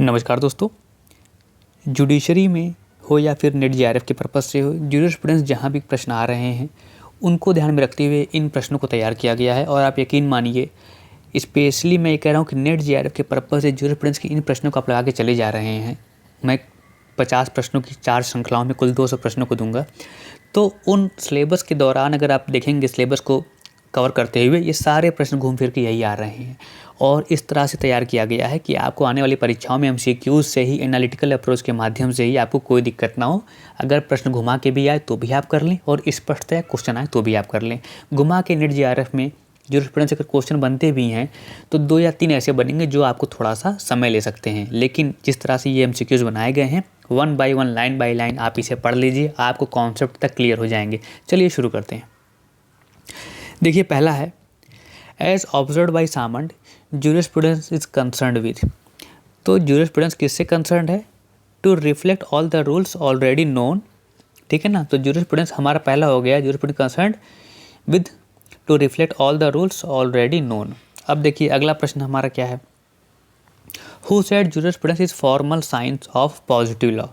नमस्कार दोस्तों। जुडिशरी में हो या फिर नेट जेआरएफ के पर्पज़ से हो, ज्यूरिस्प्रूडेंस जहाँ भी प्रश्न आ रहे हैं उनको ध्यान में रखते हुए इन प्रश्नों को तैयार किया गया है। और आप यकीन मानिए, स्पेशली मैं ये कह रहा हूँ कि नेट जेआरएफ के पर्पज़ से ज्यूरिस्प्रूडेंस की इन प्रश्नों को आप लगा के चले जा रहे हैं। मैं 50 प्रश्नों की 4 श्रृंखलाओं में कुल 200 प्रश्नों को दूंगा। तो उन सिलेबस के दौरान अगर आप देखेंगे सिलेबस को कवर करते हुए ये सारे प्रश्न घूम फिर के यही आ रहे हैं। और इस तरह से तैयार किया गया है कि आपको आने वाली परीक्षाओं में एमसीक्यूज से ही, एनालिटिकल अप्रोच के माध्यम से ही आपको कोई दिक्कत ना हो। अगर प्रश्न घुमा के भी आए तो भी आप कर लें, और स्पष्टतः क्वेश्चन आए तो भी आप कर लें। घुमा के नेट जेआरएफ में ज्यूरिस्प्रूडेंस अगर क्वेश्चन बनते भी हैं तो 2 या 3 ऐसे बनेंगे जो आपको थोड़ा सा समय ले सकते हैं। लेकिन जिस तरह से ये एमसीक्यूज बनाए गए हैं, 1 बाय 1, लाइन बाय लाइन आप इसे पढ़ लीजिए, आपको कॉन्सेप्ट तक क्लियर हो जाएंगे। चलिए शुरू करते हैं। देखिए, पहला है, as observe by Salmond jurisprudence is concerned with. तो ज्यूरिस्प्रूडेंस किससे कंसर्न्ड है? To reflect all the rules already known. ठीक है ना। तो ज्यूरिस्प्रूडेंस हमारा पहला हो गया, jurisprudence concerned with to reflect all the rules already known. अब देखिए अगला प्रश्न हमारा क्या है, who said jurisprudence is formal science of positive law.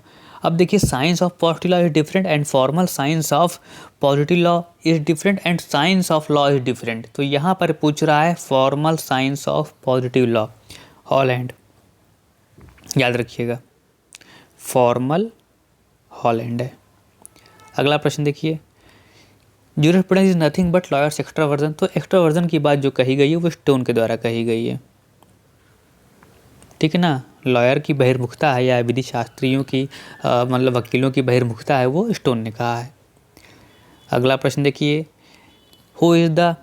अब देखिए, science of positive law is different and formal science of positive law is different and science of law is different. तो यहाँ पर पूछ रहा है formal science of positive law, Holland, याद रखिएगा, फॉर्मल हॉलैंड है। अगला प्रश्न देखिए, jurisprudence is nothing but lawyers extraversion. तो एक्स्ट्रावर्जन की बात जो कही गई है वो स्टोन के द्वारा कही गई है। ठीक है ना। लॉयर की बहिर्मुखता है या विधि शास्त्रियों की मतलब वकीलों की बहिर्मुखता है, वो स्टोन ने कहा है। अगला प्रश्न देखिए, who is the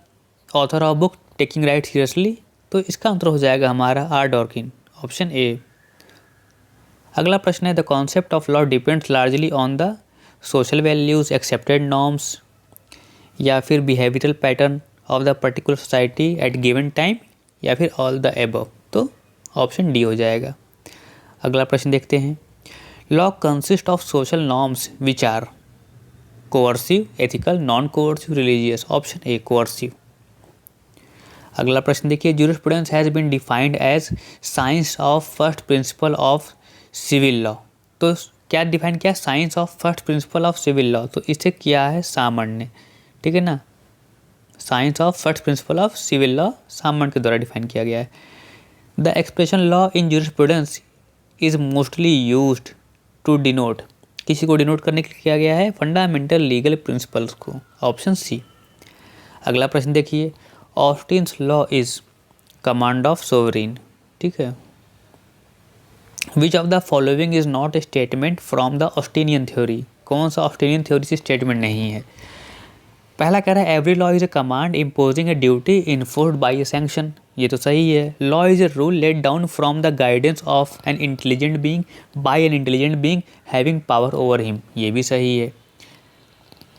author of book taking right seriously. तो इसका आंसर हो जाएगा हमारा आर डॉर्किन, ऑप्शन ए। अगला प्रश्न है, the concept of law depends largely on the social values, accepted norms, या फिर behavioural pattern of the particular society at given time, या फिर ऑल द एबव। तो ऑप्शन डी हो जाएगा। अगला प्रश्न देखते हैं, law consist of social norms which are coercive, ethical, non coercive, religious. Option A, coercive. अगला प्रश्न देखिए, jurisprudence has been defined as science of first principle of civil law. तो क्या डिफाइन किया? Science of first principle of civil law. तो इसे किया है सामंड ने। ठीक है ना। Science of first principle of civil law Salmond के द्वारा डिफाइन किया गया है। The expression law in jurisprudence is mostly used to denote, किसी को डिनोट करने के लिए किया गया है फंडामेंटल लीगल प्रिंसिपल्स को। Option C. अगला प्रश्न देखिए, Austin's law is command of sovereign. ठीक है। Which of the following is not a statement from the Austinian theory. कौन सा ऑस्टिनियन थ्योरी से स्टेटमेंट नहीं है? पहला कह रहा है, every law is a command imposing a duty enforced by a sanction. ये तो सही है। Law is a rule let down from the guidance of an intelligent being by an intelligent being having power over him. ये भी सही है।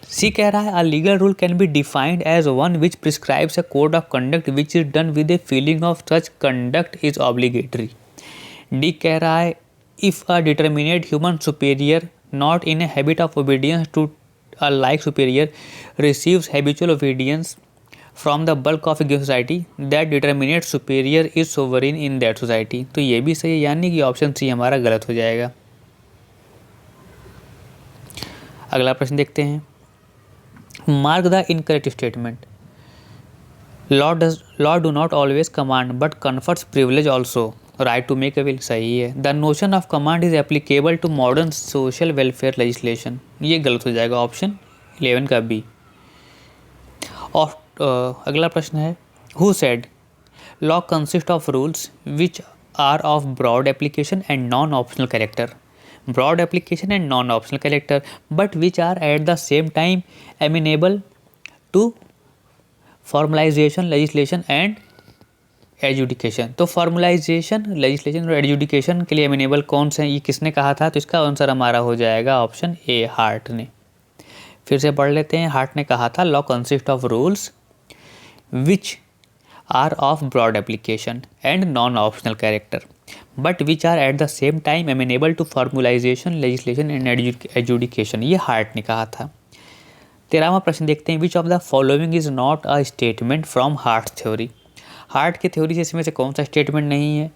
C कह रहा है, a legal rule can be defined as one which prescribes a code of conduct which is done with a feeling of such conduct is obligatory. D कह रहा है, if a determinate human superior not in a habit of obedience to a like superior receives habitual obedience from the bulk of a given society, that determinate superior is sovereign in that society। तो ये भी सही है, यानी कि option C हमारा गलत हो जाएगा। अगला प्रश्न देखते हैं, mark the incorrect statement. Law do not always command but confers privilege also, right to make a will. सही है। The notion of command is applicable to modern social welfare legislation. ये गलत हो जाएगा, ऑप्शन 11 का बी। और अगला प्रश्न है, who said law consist of rules which are of broad application and non optional character. Broad application and non optional character but which are at the same time amenable to formalisation, legislation and adjudication. तो formalisation, legislation और adjudication के लिए amenable कौन से हैं, ये किसने कहा था? तो इसका आंसर हमारा हो जाएगा ऑप्शन ए, हार्ट ने। फिर से पढ़ लेते हैं। हार्ट ने कहा था, law consist of rules which are of broad application and non optional character but which are at the same time amenable to formulization, legislation and adjudication. ये हार्ट ने कहा था। 13वां प्रश्न देखते हैं, which of the following is not a statement from Hart theory. Hart की theory से इसमें से कौन सा स्टेटमेंट नहीं है?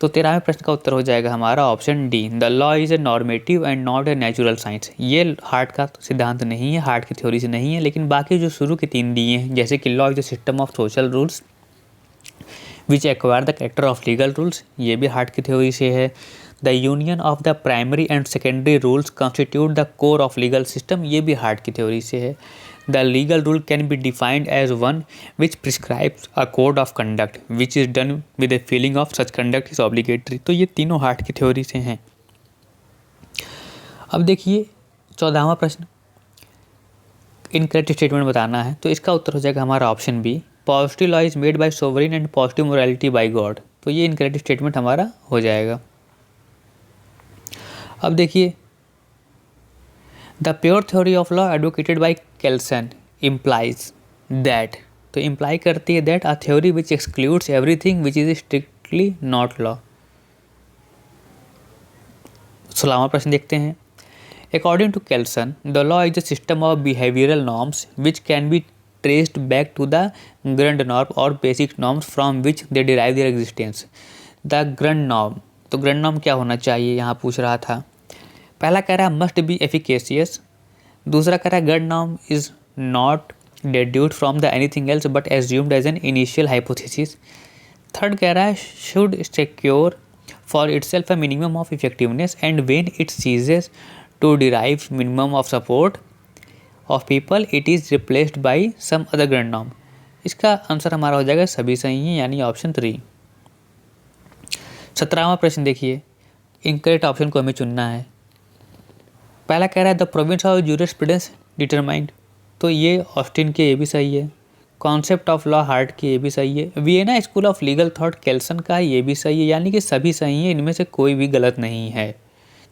तो 13वें प्रश्न का उत्तर हो जाएगा हमारा option D, the law is a normative and not a natural science. ये हार्ट का सिद्धांत नहीं है, हार्ट की थ्योरी से नहीं है, लेकिन बाकी जो शुरू के 3 दिए हैं, जैसे कि law is the system of social rules which acquire the character of legal rules, ये भी हार्ट की थ्योरी से है। The union of the primary and secondary rules constitute the core of legal system, ये भी हार्ट की theory से है। The legal rule can be defined as one which prescribes a code of conduct which is done with a feeling of such conduct is obligatory. तो ये तीनों heart की theory से हैं। अब देखिए 14वां प्रश्न, इनकरेक्ट स्टेटमेंट बताना है, तो इसका उत्तर हो जाएगा हमारा option B, positive law is made by sovereign and positive morality by God. तो ये इनकरेक्ट स्टेटमेंट हमारा हो जाएगा। अब देखिए, the pure theory of law advocated by Kelsen implies that, तो इम्प्लाई करती है that a theory which excludes everything which is strictly not law. 16वां प्रश्न देखते हैं, according to Kelsen the law is a system of behavioural norms which can be traced back to the grund norm or basic norms from which they derive their existence. The grund norm, तो grund norm क्या होना चाहिए यहाँ पूछ रहा था। पहला कह रहा है मस्ट बी एफिकेशियस, दूसरा कह रहा है grand norm is not deduced from the anything else but assumed as an initial hypothesis. Third कह रहा है should secure for itself a minimum of effectiveness and when it ceases to derive minimum of support of people it is replaced by some other grand norm. इसका answer हमारा हो जाएगा सभी सही है, यानी ऑप्शन 3। 17वां प्रश्न देखिए, इनकरेक्ट ऑप्शन को हमें चुनना है। पहला कह रहा है the province of jurisprudence determined, तो ये ऑस्टिन के ये भी सही है। कॉन्सेप्ट ऑफ लॉ हार्ट की ये भी सही है। Vienna school of legal thought Kelsen का ये भी सही है, यानी कि सभी सही है, इनमें से कोई भी गलत नहीं है।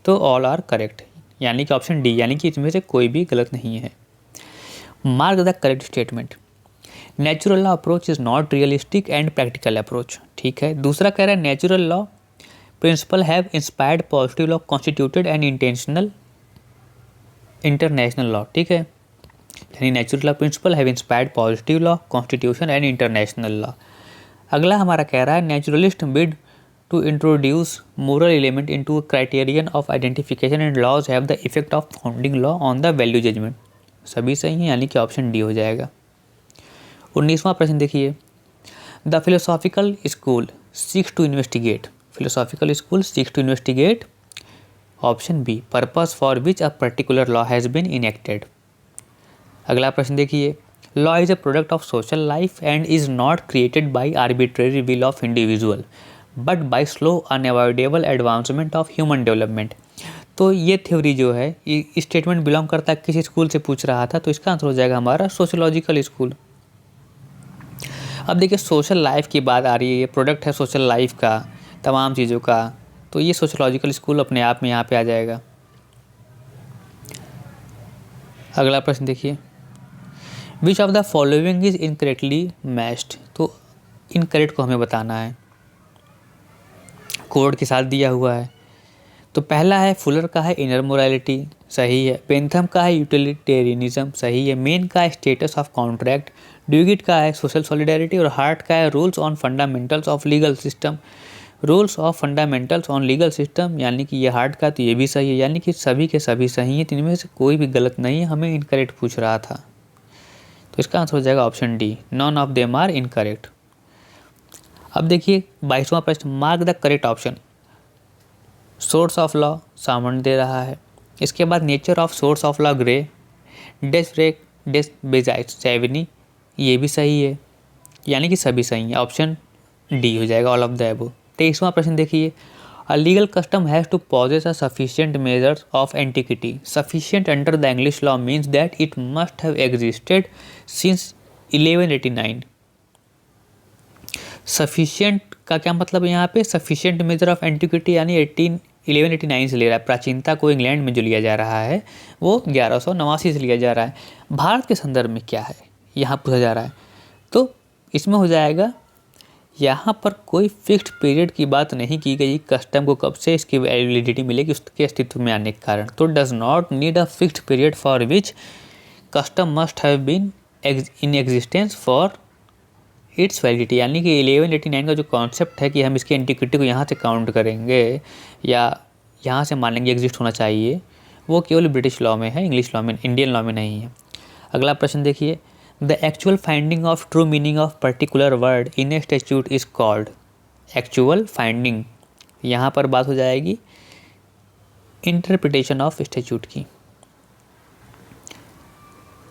तो ऑल आर करेक्ट, यानी कि ऑप्शन डी, यानी कि इसमें से कोई भी गलत नहीं है। Mark the correct statement, natural law approach is not realistic and practical approach, ठीक है। दूसरा कह रहा है natural law principle have inspired positive law constituted and international law, ठीक है, यानी natural law principle have inspired positive law constitution and international law. अगला हमारा कह रहा है naturalist bid to introduce moral element into criterion of identification and laws have the effect of founding law on the value judgement, सभी सही हैं, यानी कि ऑप्शन डी हो जाएगा। 19वां प्रश्न देखिए, the philosophical school seeks to investigate, philosophical school seeks to investigate option B purpose for which a particular law has been enacted. अगला प्रश्न देखिए, law is a product of social life and is not created by arbitrary will of individual but by slow unavoidable advancement of human development. तो ये theory जो है, ये statement belong करता है किस स्कूल से पूछ रहा था, तो इसका आंसर हो जाएगा हमारा सोशियोलॉजिकल स्कूल। अब देखिए सोशल लाइफ की बात आ रही है, ये प्रोडक्ट है सोशल लाइफ का, तमाम चीज़ों का, तो ये सोशियोलॉजिकल स्कूल अपने आप में यहाँ पे आ जाएगा। अगला प्रश्न देखिए, which of the following is incorrectly matched, तो इनकरेक्ट को हमें बताना है, कोड के साथ दिया हुआ है। तो पहला है फुलर का है इनर मोरालिटी, सही है। पेंथम का है यूटिलिटेरियनिज्म, सही है। मेन का है स्टेटस ऑफ कॉन्ट्रैक्ट, ड्यूगिट का है सोशल सॉलिडारिटी और हार्ट का है rules on fundamentals of legal system, rules of fundamentals on legal system, यानी कि ये हार्ट का, तो ये भी सही है, यानी कि सभी के सभी सही हैं, इनमें से कोई भी गलत नहीं है। हमें इनकरेक्ट पूछ रहा था, तो इसका आंसर हो जाएगा option D, none of them are incorrect. अब देखिए 22वां प्रश्न, mark the correct option. Source of law सामने दे रहा है, इसके बाद nature of source of law Gray, डेस्ब्रेक डेस बेजाइट सेवनी, ये भी सही है, यानी कि सभी सही है, ऑप्शन डी हो जाएगा, ऑल ऑफ द अबव। 23वां प्रश्न देखिए, a legal custom has to possess a sufficient measures of antiquity, sufficient under the English law means that it must have existed since 1189। Sufficient का क्या मतलब है यहाँ पे, सफिशिएंट मेजर ऑफ एंटिक्विटी यानी 1189 से ले रहा है, प्राचीनता को इंग्लैंड में जो लिया जा रहा है वो 1189 से लिया जा रहा है। भारत के संदर्भ में क्या है यहाँ पूछा जा रहा है, तो इसमें हो जाएगा, यहाँ पर कोई फिक्स्ड पीरियड की बात नहीं की गई, कस्टम को कब से इसकी वैलिडिटी मिलेगी उसके अस्तित्व में आने के कारण। तो does not need a fixed period for which custom must have been in existence for its validity, यानी कि 1189 का जो कॉन्सेप्ट है कि हम इसकी एंटिक्विटी को यहाँ से काउंट करेंगे या यहाँ से मान लेंगे एग्जिस्ट होना चाहिए, वो केवल ब्रिटिश लॉ में है, इंग्लिश लॉ में, इंडियन लॉ में नहीं है। अगला प्रश्न देखिए, the actual finding of true meaning of particular word in A statute is called. Actual finding, यहाँ पर बात हो जाएगी इंटरप्रिटेशन ऑफ स्टैट्यूट की।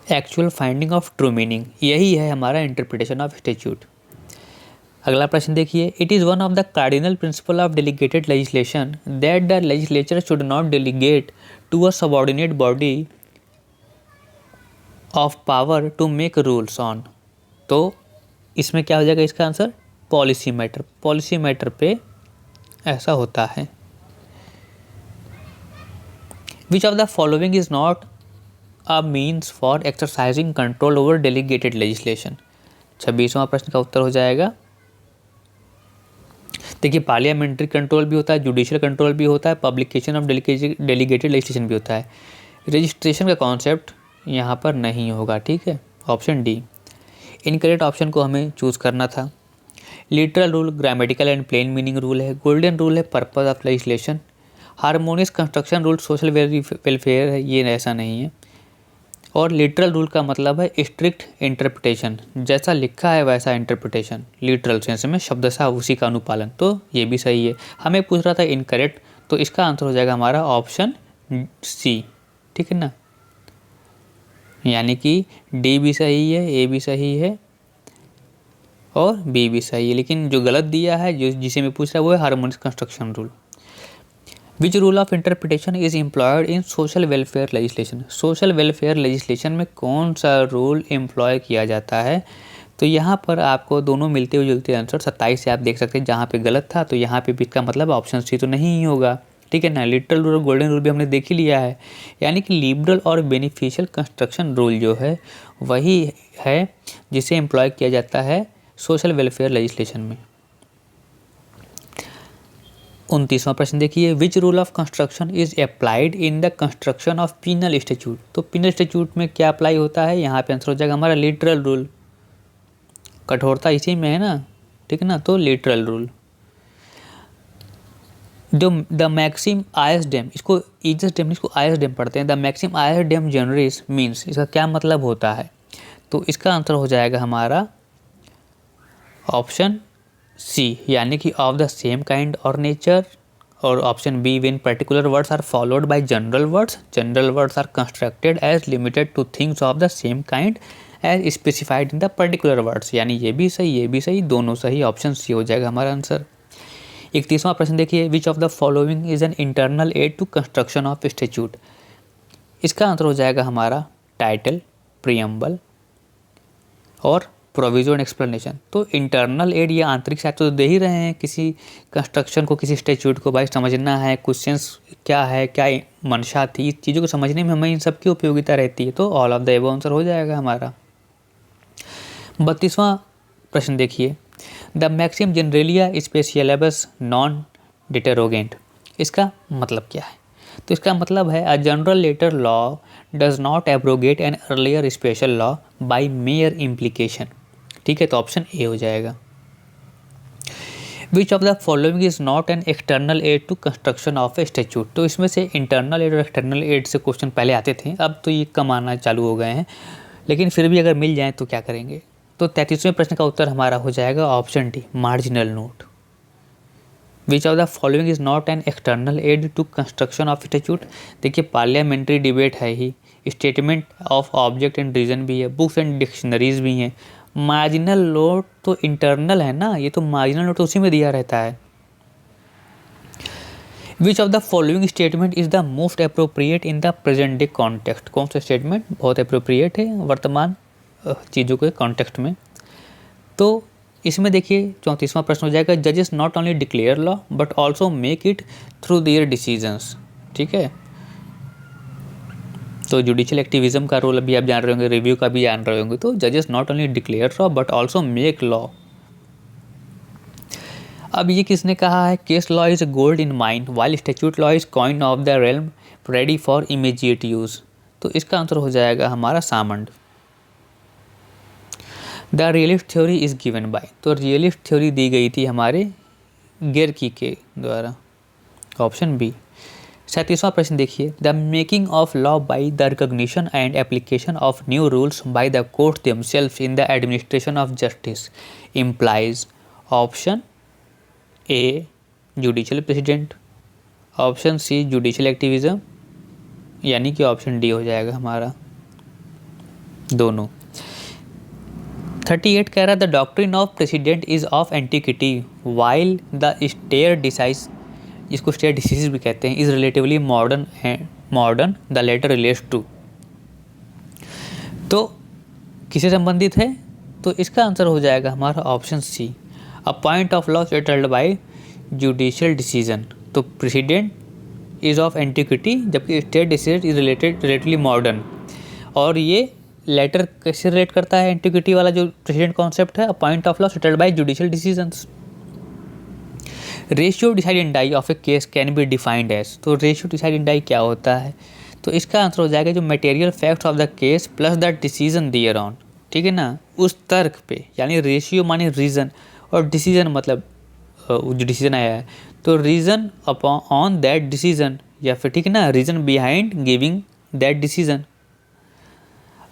Actual finding of true meaning, यही है हमारा इंटरप्रिटेशन ऑफ स्टैट्यूट। अगला प्रश्न देखिए, it is one of the cardinal principle of delegated legislation that the legislature should not delegate to a subordinate body of power to make rules on. तो इसमें क्या हो जाएगा इसका answer, policy matter. Policy matter पे ऐसा होता है। Which of the following is not a means for exercising control over delegated legislation. 26वां प्रश्न का उत्तर हो जाएगा, देखिए पार्लियामेंट्री कंट्रोल भी होता है, जुडिशियल कंट्रोल भी होता है, पब्लिकेशन ऑफ डेलीगेटेड लेजिस्लेशन भी होता है। रजिस्ट्रेशन का कॉन्सेप्ट यहाँ पर नहीं होगा, ठीक है, ऑप्शन डी। इनकरेक्ट ऑप्शन को हमें चूज़ करना था। Literal rule grammatical and plain meaning rule है, गोल्डन रूल है purpose of legislation, harmonious construction rule social welfare है, ये ऐसा नहीं है। और लिटरल रूल का मतलब है स्ट्रिक्ट इंटरप्रिटेशन, जैसा लिखा है वैसा इंटरप्रिटेशन, लिटरल सेंस में शब्दशः उसी का अनुपालन, तो ये भी सही है। हमें पूछ रहा था इनकरेक्ट, तो इसका आंसर हो जाएगा हमारा ऑप्शन सी, ठीक है ना, यानी कि डी भी सही है, ए भी सही है और बी भी सही है, लेकिन जो गलत दिया है, जो जिसे मैं पूछ रहा है वो है harmonious construction rule. Which rule of interpretation is employed in social welfare legislation. Social welfare legislation में कौन सा रूल एम्प्लॉय किया जाता है, तो यहाँ पर आपको दोनों मिलते हुए जुलते आंसर 27 से आप देख सकते हैं, जहाँ पे गलत था तो यहाँ पे भी इसका मतलब ऑप्शन सी तो नहीं ही होगा, ठीक है ना। लिटरल रूल और गोल्डन रूल भी हमने देख ही लिया है, यानी कि लिबरल और बेनिफिशियल कंस्ट्रक्शन रूल जो है वही है जिसे एम्प्लॉय किया जाता है सोशल वेलफेयर लेजिस्लेशन में। 29वां प्रश्न देखिए, which rule of construction is applied in the construction of penal statute. तो पिनल स्टैट्यूट में क्या अप्लाई होता है, यहाँ पे आंसर हो जाएगा हमारा लिटरल रूल, कठोरता इसी में है ना, ठीक है ना, तो लिटरल रूल। जो द मैक्सिम आयस डैम, इसको ईजस डैम, इसको आयस डैम पढ़ते हैं, द मैक्सिम आयस डैम जनरेस मीन्स, इसका क्या मतलब होता है, तो इसका आंसर हो जाएगा हमारा ऑप्शन सी, यानी कि ऑफ द सेम काइंड और नेचर। और option B, when particular words are followed by general words are constructed as limited to things of the same kind as specified in the particular words, यानी ये भी सही, दोनों सही, option C हो जाएगा हमारा आंसर। 31वां प्रश्न देखिए, which of the following is an internal aid to construction of statute. इसका आंसर हो जाएगा हमारा टाइटल, प्रीएम्बल और प्रोविजो एंड एक्सप्लेनेशन। तो इंटरनल एड या आंतरिक सहायता तो दे ही रहे हैं किसी कंस्ट्रक्शन को, किसी स्टैट्यूट को भाई समझना है, क्वेश्चंस क्या है, क्या मंशा थी, इस चीज़ों को समझने में हमें इन सब की उपयोगिता रहती है, तो all of the above answer हो जाएगा हमारा। 32वां प्रश्न देखिए, the maxim generalia specialibus non derogant, इसका मतलब क्या है, तो इसका मतलब है a general latter law does not abrogate an earlier special law by mere implication, ठीक है, तो ऑप्शन ए हो जाएगा। Which of the following is not an external aid to construction of a statute. तो इसमें से इंटरनल एड और external aid से क्वेश्चन पहले आते थे, अब तो ये कम आना चालू हो गए हैं, लेकिन फिर भी अगर मिल जाए तो क्या करेंगे। तो 33वें प्रश्न का उत्तर हमारा हो जाएगा option D, marginal note. Which of the following is not an external aid to construction of statute. देखिए पार्लियामेंट्री डिबेट है ही, statement of object and reason भी है, बुक्स एंड डिक्शनरीज भी हैं। मार्जिनल नोट तो इंटरनल है ना, ये तो मार्जिनल नोट तो उसी में दिया रहता है। Which of the following statement is the most appropriate in the present day context. कौन सा स्टेटमेंट बहुत अप्रोप्रिएट है वर्तमान चीज़ों के कॉन्टेक्स्ट में, तो इसमें देखिए 34वां प्रश्न हो जाएगा, जजेस not only declare law but also make it through their decisions, ठीक है, तो जुडिशियल एक्टिविज्म का रोल अभी आप जान रहे होंगे, रिव्यू का भी जान रहे होंगे, तो जजेस not only declare law but also make law. अब ये किसने कहा है, case law is gold in mind while statute law is coin of the realm ready for immediate use, तो इसका आंसर हो जाएगा हमारा Salmond. The realist theory is given by, तो रियलिस्ट थ्योरी दी गई थी हमारे गेरकी के द्वारा, ऑप्शन बी। 37वां प्रश्न देखिए, the making of law by the recognition and application of new rules by the court themselves in the administration of justice implies, option A judicial precedent, option C judicial activism, यानी कि option D हो जाएगा हमारा दोनों। 38 कह रहा है the doctrine of precedent is of antiquity while the stare decisis, इसको स्टेयर डिसीज भी कहते हैं, is relatively modern the latter relates to, तो किससे संबंधित है, तो इसका आंसर हो जाएगा हमारा option C, a point of law settled by judicial decision. तो प्रेसिडेंट इज ऑफ एंटिक्विटी जबकि stare decisis is relatively modern, और ये लेटर कैसे रिलेट करता है एंटिक्विटी वाला जो प्रेसिडेंट कॉन्सेप्ट है, a point of law settled by judicial decisions. Ratio decidendi of a case can be defined as, तो रेशियो डिसाइड एंड डाई क्या होता है, तो इसका आंसर हो जाएगा जो material facts of the case plus the decision thereon, ठीक है ना, उस तर्क पे, यानी रेशियो माने रीज़न और डिसीजन मतलब जो डिसीजन आया है, तो reason upon on that decision, या फिर ठीक है ना reason behind giving that decision.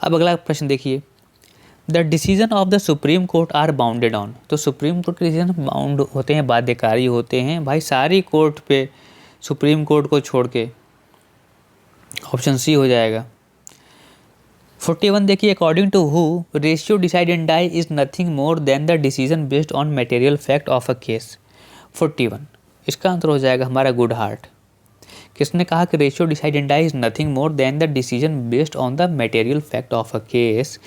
अब अगला प्रश्न देखिए, the decision of the Supreme Court are bounded on, तो सुप्रीम कोर्ट के डिसीजन बाउंड होते हैं, बाध्यकारी होते हैं भाई सारी कोर्ट पे, सुप्रीम कोर्ट को छोड़ के, ऑप्शन सी हो जाएगा। 41 देखिए, according to who ratio decidendi is nothing more than the decision based on material fact of a case. 41 इसका आंसर हो जाएगा हमारा गुड हार्ट। किसने कहा कि ratio decidendi is nothing more than the decision based on the material fact of a case,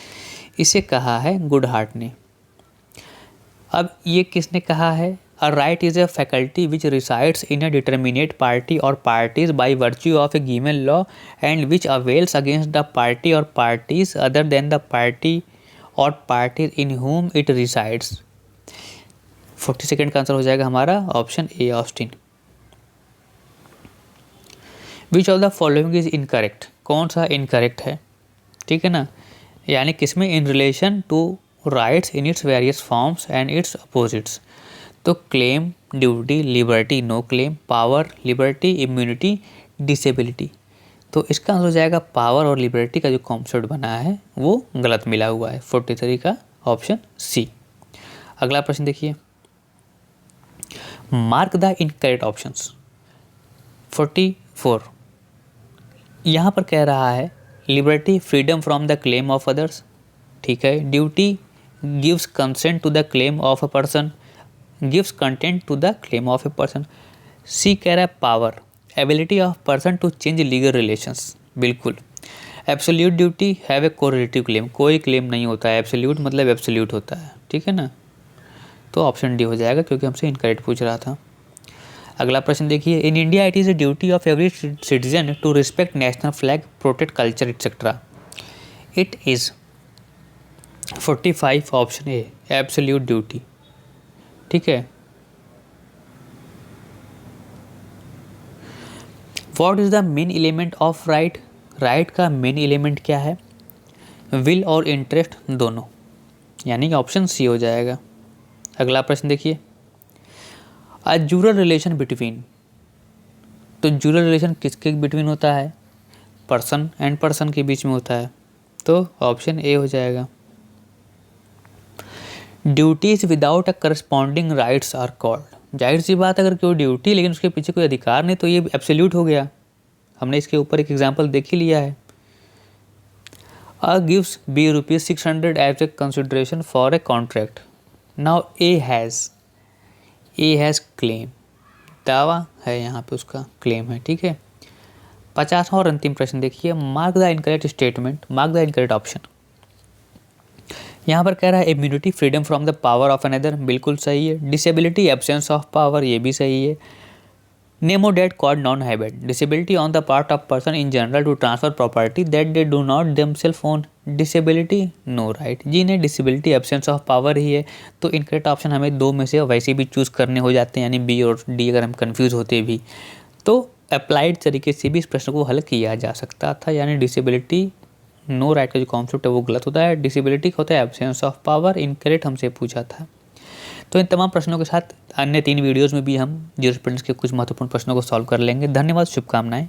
इसे कहा है गुड हार्ट ने। अब ये किसने कहा है, a right is a faculty which resides in a determinate party or parties by virtue of a given law and which avails against the party or parties other than the party or parties in whom it resides. 42 का answer हो जाएगा हमारा option A Austin. Which of the following is incorrect, कौन सा incorrect है, ठीक है ना, यानी किसमें, in relation to rights in its various forms and its opposites, तो claim, duty, liberty, no claim, power, liberty, immunity, disability, तो इसका आंसर हो जाएगा पावर और लिबर्टी का जो कॉन्सेप्ट बना है वो गलत मिला हुआ है, 43 का ऑप्शन सी। अगला प्रश्न देखिए, मार्क द इनकरेक्ट ऑप्शंस। 44 यहाँ पर कह रहा है liberty freedom from the claim of others, ठीक है, duty gives consent to the claim of a person, gives content to the claim of a person. C कह रहा है power, ability of person to change legal relations, बिल्कुल। Absolute duty have a correlative claim, कोई claim नहीं होता है, absolute मतलब absolute होता है, ठीक है ना, तो ऑप्शन डी हो जाएगा क्योंकि हमसे इनकरेक्ट पूछ रहा था। अगला प्रश्न देखिए, in India it is a duty of every citizen to respect national flag, protect culture etcetera, it is 45 option A absolute duty, ठीक है। What is the main element of right, right का main element क्या है, will और interest दोनों, यानी कि option C हो जाएगा। अगला प्रश्न देखिए, अ जूरल रिलेशन बिटवीन, तो जूरल रिलेशन किसके बिटवीन होता है, पर्सन एंड पर्सन के बीच में होता है, तो ऑप्शन ए हो जाएगा। Duties without a corresponding rights are called, जाहिर सी बात अगर कोई ड्यूटी लेकिन उसके पीछे कोई अधिकार नहीं तो ये एब्सोल्यूट हो गया, हमने इसके ऊपर एक एग्जांपल देख ही लिया है। A gives B ₹600 as a consideration for a contract, now A has claim, दावा है यहाँ पे, उसका क्लेम है, ठीक है। 50वां और अंतिम प्रश्न देखिए, mark the incorrect statement, mark the incorrect option. यहाँ पर कह रहा है immunity freedom from the power of another, बिल्कुल सही है। डिसेबिलिटी एब्सेंस ऑफ पावर, ये भी सही है। Nemo dat quod non habet, disability on the part of person in general to transfer property that they do not themself own, disability no right, जी नहीं, disability absence of power ही है, तो incorrect option हमें दो में से वैसे भी चूज़ करने हो जाते हैं, यानी बी और डी अगर हम कन्फ्यूज़ होते भी तो अप्लाइड तरीके से भी इस प्रश्न को हल किया जा सकता था, यानी डिसेबिलिटी नो राइट का जो कॉन्सेप्ट है वो गलत होता है। डिसेबिलिटी का होता है एब्सेंस ऑफ पावर, इनकरेक्ट हमसे पूछा था। तो इन तमाम प्रश्नों के साथ अन्य 3 वीडियोज़ में भी हम ज्यूरिस्प्रूडेंस के कुछ महत्वपूर्ण प्रश्नों को सॉल्व कर लेंगे। धन्यवाद, शुभकामनाएं।